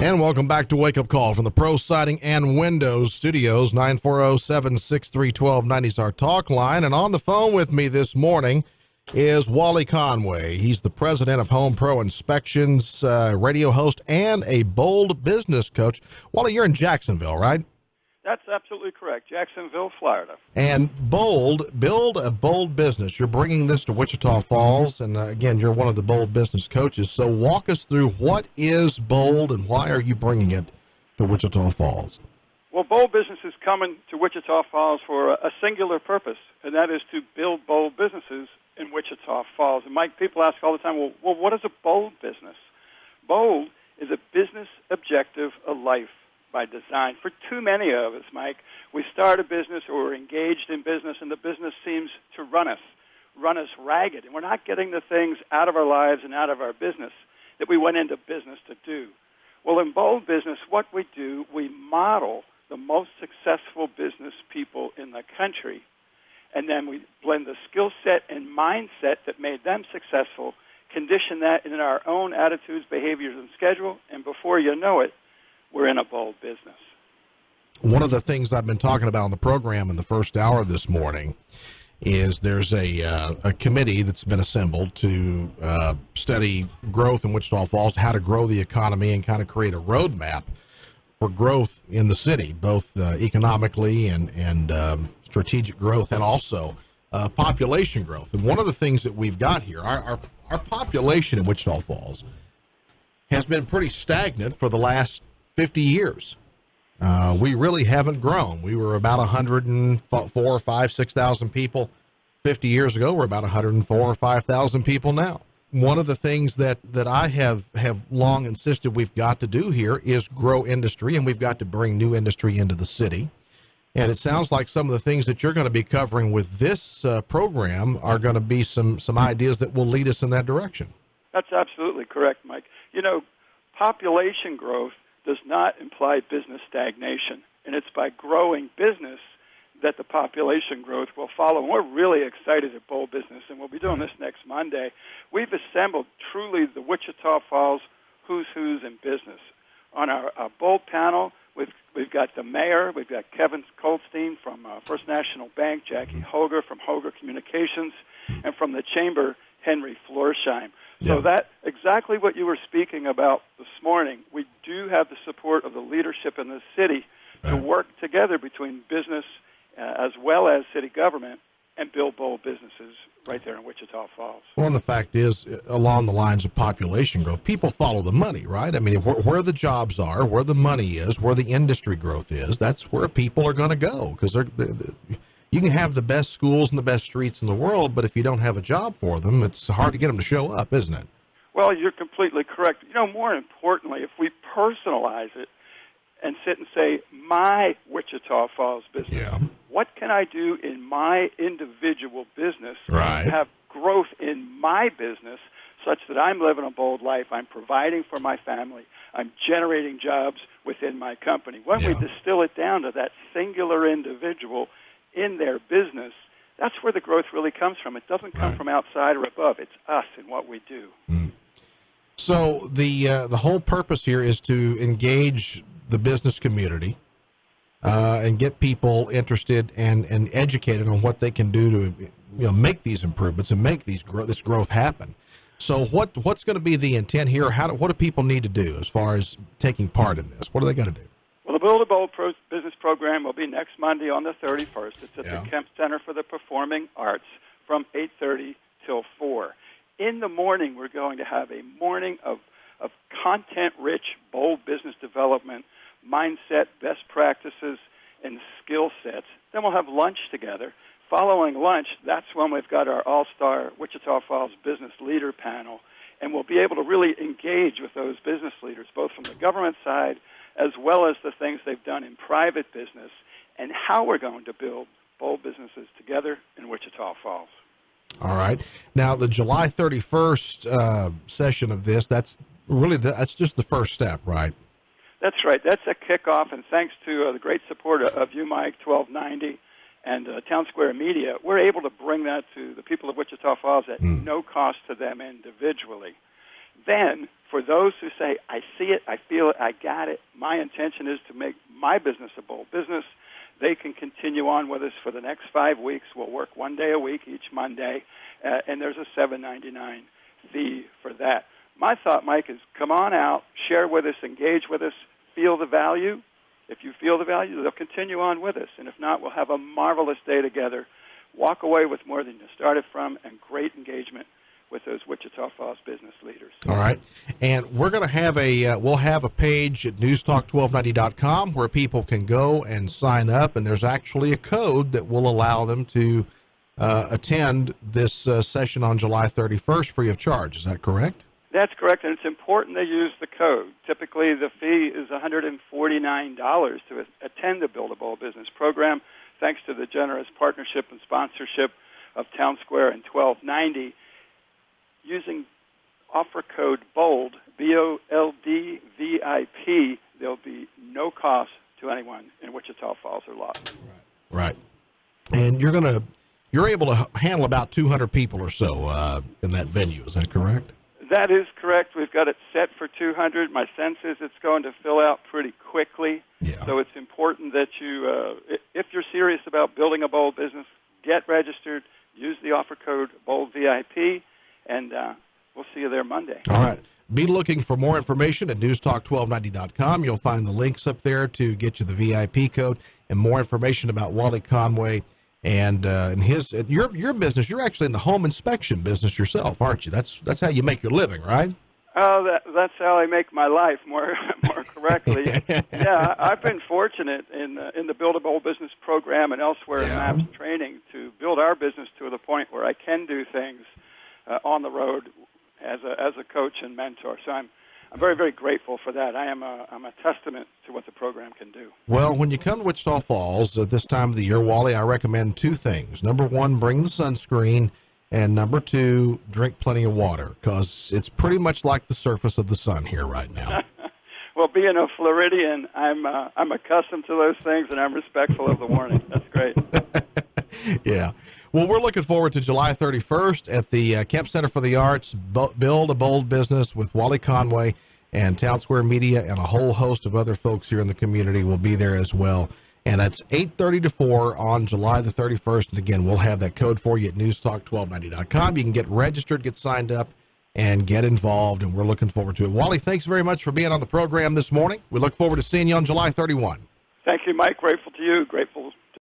And welcome back to Wake Up Call from the Pro Siding and Windows Studios. 940-763-1290 is our talk line. And on the phone with me this morning is Wally Conway. He's the president of Home Pro Inspections, radio host, and a bold business coach. Wally, you're in Jacksonville, right? That's absolutely correct. Jacksonville, Florida. And bold, build a bold business. You're bringing this to Wichita Falls, and again, you're one of the bold business coaches. So walk us through what is bold and why are you bringing it to Wichita Falls? Well, bold business is coming to Wichita Falls for a singular purpose, and that is to build bold businesses in Wichita Falls. And Mike, people ask all the time, well, what is a bold business? Bold is a business objective of life by design. For too many of us, Mike, we start a business or we're engaged in business, and the business seems to run us ragged, and we're not getting the things out of our lives and out of our business that we went into business to do. Well, in bold business, what we do, we model the most successful business people in the country, and then we blend the skill set and mindset that made them successful, condition that in our own attitudes, behaviors, and schedule, and before you know it, we're in a bold business. One of the things I've been talking about on the program in the first hour this morning is there's a committee that's been assembled to study growth in Wichita Falls, how to grow the economy and kind of create a roadmap for growth in the city, both economically and strategic growth, and also population growth. And one of the things that we've got here, our population in Wichita Falls has been pretty stagnant for the last 50 years. We really haven't grown. We were about 104, 5, 6,000 people 50 years ago. We're about 104 or 5,000 people now. One of the things that I have long insisted we've got to do here is grow industry, and we've got to bring new industry into the city. And it sounds like some of the things that you're going to be covering with this program are going to be some ideas that will lead us in that direction. That's absolutely correct, Mike. You know, population growth does not imply business stagnation, and it's by growing business that the population growth will follow. And we're really excited at Bold Business, and we'll be doing this next Monday. We've assembled truly the Wichita Falls who's in business. On our Bold panel, we've got the mayor, we've got Kevin Goldstein from First National Bank, Jackie Hoger from Hoger Communications, and from the Chamber, Henry Florsheim. So that exactly what you were speaking about this morning. We do have the support of the leadership in the city to work together between business as well as city government and build bold businesses right there in Wichita Falls. Well, and the fact is, along the lines of population growth, people follow the money, right? I mean, where the jobs are, where the money is, where the industry growth is, that's where people are going to go, because you can have the best schools and the best streets in the world, but if you don't have a job for them, it's hard to get them to show up, isn't it? Well, you're completely correct. You know, more importantly, if we personalize it and sit and say, my Wichita Falls business, what can I do in my individual business to have growth in my business such that I'm living a bold life, I'm providing for my family, I'm generating jobs within my company. When we distill it down to that singular individual in their business, that's where the growth really comes from. It doesn't come from outside or above. It's us and what we do. So the whole purpose here is to engage the business community and get people interested and educated on what they can do to make these improvements and make this growth happen. So what's going to be the intent here? What do people need to do as far as taking part in this? What do they got to do? Well, the Build a Bold Business Program will be next Monday on the 31st. It's at the Kemp Center for the Performing Arts from 8:30 till 4. In the morning, we're going to have a morning of content-rich, bold business development, mindset, best practices, and skill sets. Then we'll have lunch together. Following lunch, that's when we've got our all-star Wichita Falls Business Leader Panel, and we'll be able to really engage with those business leaders, both from the government side as well as the things they've done in private business, and how we're going to build bold businesses together in Wichita Falls. All right. Now, the July 31st session of this, that's just the first step, right? That's right. That's a kickoff, and thanks to the great support of you, Mike, 1290, and Townsquare Media, we're able to bring that to the people of Wichita Falls at no cost to them individually. Then, for those who say, I see it, I feel it, I got it, my intention is to make my business a bold business, they can continue on with us for the next 5 weeks. We'll work 1 day a week each Monday, and there's a $7.99 fee for that. My thought, Mike, is come on out, share with us, engage with us, feel the value. If you feel the value, they'll continue on with us. And if not, we'll have a marvelous day together, walk away with more than you started from, and great engagement with those Wichita Falls business leaders. All right. And we're going to have we'll have a page at newstalk1290.com where people can go and sign up, and there's actually a code that will allow them to attend this session on July 31st free of charge. Is that correct? That's correct, and it's important they use the code. Typically, the fee is $149 to attend the Build a Bold Business program, thanks to the generous partnership and sponsorship of Townsquare and 1290. Using offer code BOLD, BOLDVIP, there'll be no cost to anyone in Wichita Falls or Lawton. Right. And you're able to handle about 200 people or so in that venue. Is that correct? That is correct. We've got it set for 200. My sense is it's going to fill out pretty quickly. Yeah. So it's important that you, if you're serious about building a bold business, get registered, use the offer code BOLDVIP, and we'll see you there Monday. All right. Be looking for more information at newstalk1290.com. You'll find the links up there to get you the VIP code and more information about Wally Conway and your business. You're actually in the home inspection business yourself, aren't you? That's how you make your living, right? Oh, that's how I make my life more correctly. Yeah, I've been fortunate in the Build a Bold Business program and elsewhere in MAPS training to build our business to the point where I can do things on the road as a coach and mentor. So I'm very, very grateful for that. I'm a testament to what the program can do. Well, when you come to Wichita Falls at this time of the year, Wally, I recommend two things. Number one, bring the sunscreen, and number two, drink plenty of water, because it's pretty much like the surface of the sun here right now. Well, being a Floridian, I'm accustomed to those things, and I'm respectful of the warning. That's great. Yeah. Well, we're looking forward to July 31st at the Kemp Center for the Arts, Build a Bold Business with Wally Conway and Townsquare Media, and a whole host of other folks here in the community will be there as well. And that's 8:30 to 4 on July the 31st. And again, we'll have that code for you at newstalk1290.com. You can get registered, get signed up, and get involved, and we're looking forward to it. Wally, thanks very much for being on the program this morning. We look forward to seeing you on July 31. Thank you, Mike. Grateful to you. Grateful